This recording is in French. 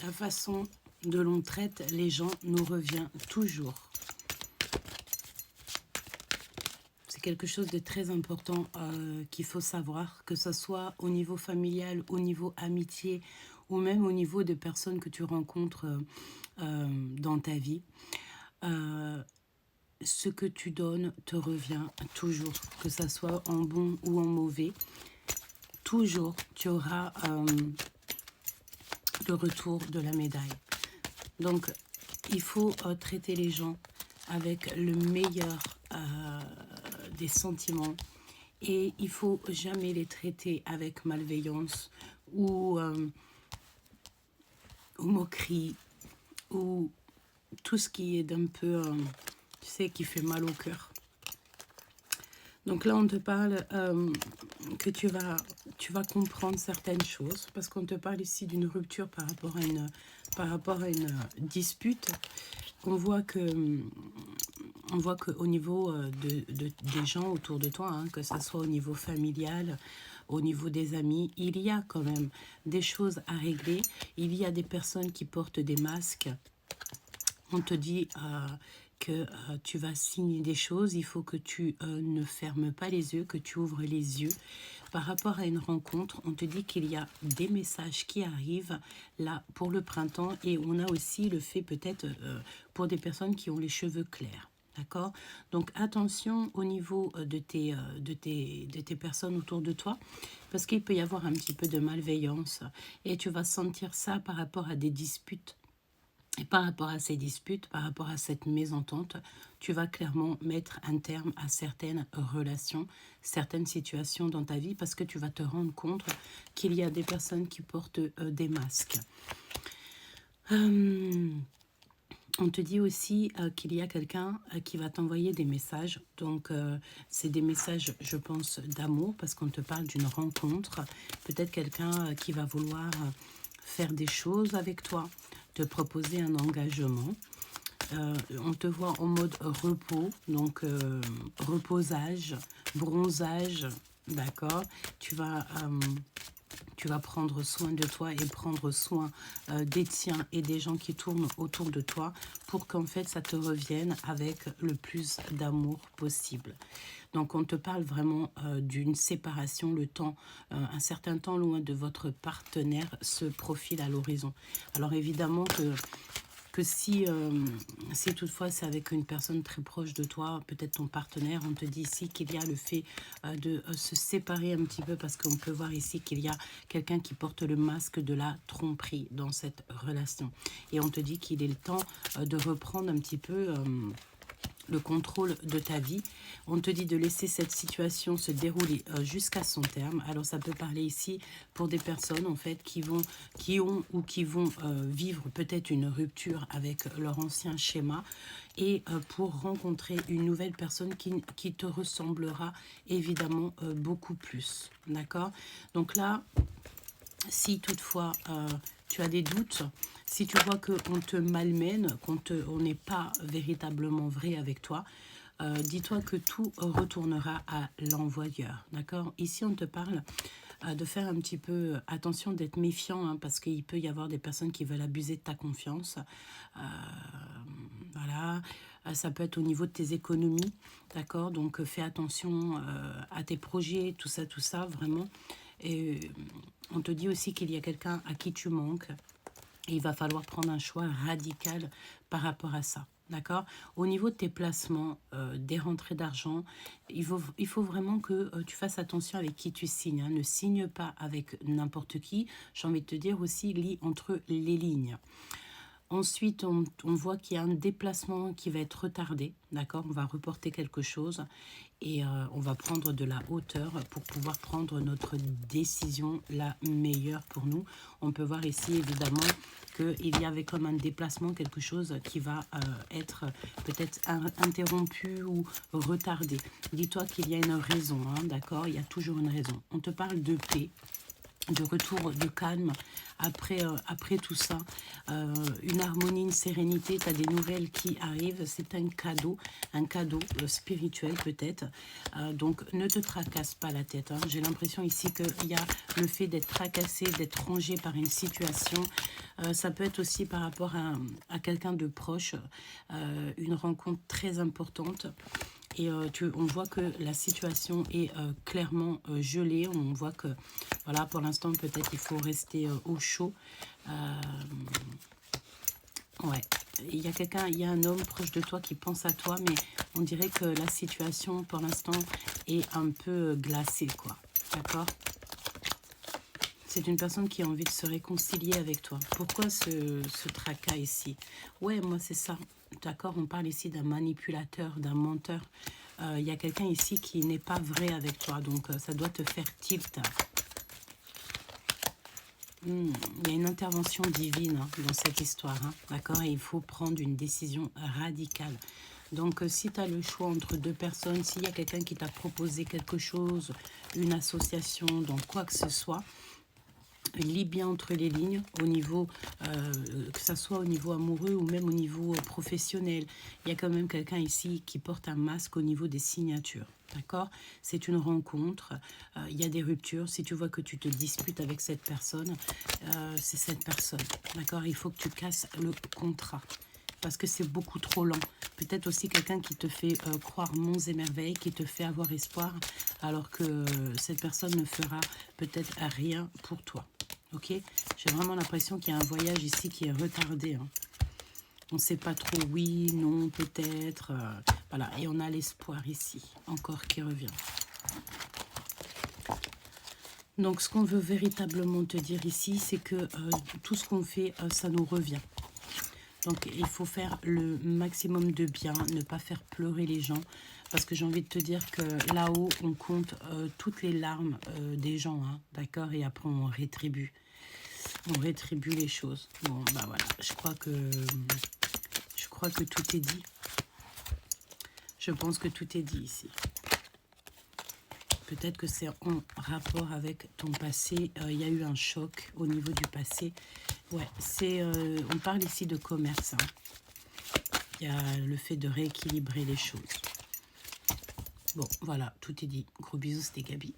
La façon dont l'on traite les gens nous revient toujours. C'est quelque chose de très important qu'il faut savoir, que ce soit au niveau familial, au niveau amitié, ou même au niveau de personnes que tu rencontres dans ta vie. Ce que tu donnes te revient toujours, que ce soit en bon ou en mauvais. Toujours, tu auras le retour de la médaille. Donc, il faut traiter les gens avec le meilleur des sentiments et il faut jamais les traiter avec malveillance ou moquerie ou tout ce qui est d'un peu, tu sais, qui fait mal au cœur. Donc là, on te parle que tu vas comprendre certaines choses parce qu'on te parle ici d'une rupture par rapport à une dispute. On voit qu'au niveau des gens autour de toi, hein, que ce soit au niveau familial, au niveau des amis, il y a quand même des choses à régler. Il y a des personnes qui portent des masques. On te dit que tu vas signer des choses. Il faut que tu ne fermes pas les yeux, que tu ouvres les yeux. Par rapport à une rencontre, on te dit qu'il y a des messages qui arrivent là pour le printemps. Et on a aussi le fait peut-être pour des personnes qui ont les cheveux clairs. D'accord? Donc attention au niveau de tes personnes autour de toi, parce qu'il peut y avoir un petit peu de malveillance. Et tu vas sentir ça par rapport à des disputes. Et par rapport à ces disputes, par rapport à cette mésentente, tu vas clairement mettre un terme à certaines relations, certaines situations dans ta vie, parce que tu vas te rendre compte qu'il y a des personnes qui portent des masques. On te dit aussi qu'il y a quelqu'un qui va t'envoyer des messages. Donc, c'est des messages, je pense, d'amour, parce qu'on te parle d'une rencontre. Peut-être quelqu'un qui va vouloir faire des choses avec toi, te proposer un engagement. On te voit en mode repos, donc reposage, bronzage, d'accord. Tu vas prendre soin de toi et prendre soin des tiens et des gens qui tournent autour de toi pour qu'en fait ça te revienne avec le plus d'amour possible. Donc on te parle vraiment d'une séparation, le temps, un certain temps loin de votre partenaire se profile à l'horizon. Alors évidemment que si toutefois c'est avec une personne très proche de toi, peut-être ton partenaire, on te dit ici qu'il y a le fait de se séparer un petit peu, parce qu'on peut voir ici qu'il y a quelqu'un qui porte le masque de la tromperie dans cette relation. Et on te dit qu'il est le temps de reprendre un petit peu le contrôle de ta vie. On te dit de laisser cette situation se dérouler jusqu'à son terme. Alors ça peut parler ici pour des personnes en fait qui vont vivre peut-être une rupture avec leur ancien schéma et pour rencontrer une nouvelle personne qui te ressemblera évidemment beaucoup plus. D'accord? Donc là, si toutefois tu as des doutes, si tu vois qu'on te malmène, on n'est pas véritablement vrai avec toi, dis-toi que tout retournera à l'envoyeur. D'accord? Ici, on te parle de faire un petit peu attention, d'être méfiant, hein, parce qu'il peut y avoir des personnes qui veulent abuser de ta confiance. Voilà. Ça peut être au niveau de tes économies. D'accord? Donc, fais attention à tes projets, tout ça, vraiment. Et on te dit aussi qu'il y a quelqu'un à qui tu manques. Et il va falloir prendre un choix radical par rapport à ça. D'accord? Au niveau de tes placements, des rentrées d'argent, il faut vraiment que tu fasses attention avec qui tu signes. Hein. Ne signe pas avec n'importe qui. J'ai envie de te dire aussi, lis entre les lignes. Ensuite, on voit qu'il y a un déplacement qui va être retardé, d'accord? On va reporter quelque chose et on va prendre de la hauteur pour pouvoir prendre notre décision la meilleure pour nous. On peut voir ici, évidemment, qu'il y avait comme un déplacement, quelque chose qui va être peut-être interrompu ou retardé. Dis-toi qu'il y a une raison, hein, d'accord? Il y a toujours une raison. On te parle de paix, de retour de calme après tout ça, une harmonie, une sérénité. Tu as des nouvelles qui arrivent, c'est un cadeau spirituel peut-être, donc ne te tracasse pas la tête, hein. J'ai l'impression ici qu'il y a le fait d'être tracassé, d'être rongé par une situation, Ça peut être aussi par rapport à quelqu'un de proche, une rencontre très importante. Et on voit que la situation est clairement gelée. On voit que, voilà, pour l'instant, peut-être il faut rester au chaud. Ouais, il y a quelqu'un, il y a un homme proche de toi qui pense à toi, mais on dirait que la situation, pour l'instant, est un peu glacée, quoi. D'accord? C'est une personne qui a envie de se réconcilier avec toi. Pourquoi ce tracas ici? Ouais, moi, c'est ça. D'accord? On parle ici d'un manipulateur, d'un menteur. Il y a quelqu'un ici qui n'est pas vrai avec toi, donc ça doit te faire tilt. Il y a une intervention divine dans cette histoire, d'accord? Et il faut prendre une décision radicale. Donc, si tu as le choix entre deux personnes, s'il y a quelqu'un qui t'a proposé quelque chose, une association, donc quoi que ce soit, lis bien entre les lignes, au niveau, que ce soit au niveau amoureux ou même au niveau professionnel. Il y a quand même quelqu'un ici qui porte un masque au niveau des signatures. D'accord? C'est une rencontre, il y a des ruptures. Si tu vois que tu te disputes avec cette personne, c'est cette personne. D'accord? Il faut que tu casses le contrat parce que c'est beaucoup trop lent. Peut-être aussi quelqu'un qui te fait croire monts et merveilles, qui te fait avoir espoir, alors que cette personne ne fera peut-être rien pour toi. Ok? J'ai vraiment l'impression qu'il y a un voyage ici qui est retardé. On ne sait pas trop, oui, non, peut-être. Voilà, et on a l'espoir ici, encore qui revient. Donc, ce qu'on veut véritablement te dire ici, c'est que tout ce qu'on fait, ça nous revient. Donc, il faut faire le maximum de bien, ne pas faire pleurer les gens. Parce que j'ai envie de te dire que là-haut, on compte toutes les larmes des gens, d'accord? Et après, on rétribue. On rétribue les choses. Bon, bah voilà, je crois que tout est dit. Je pense que tout est dit ici. Peut-être que c'est en rapport avec ton passé. Il y a eu un choc au niveau du passé. Ouais, on parle ici de commerce. Il y a le fait de rééquilibrer les choses. Bon, voilà, tout est dit. Gros bisous, c'était Gabi.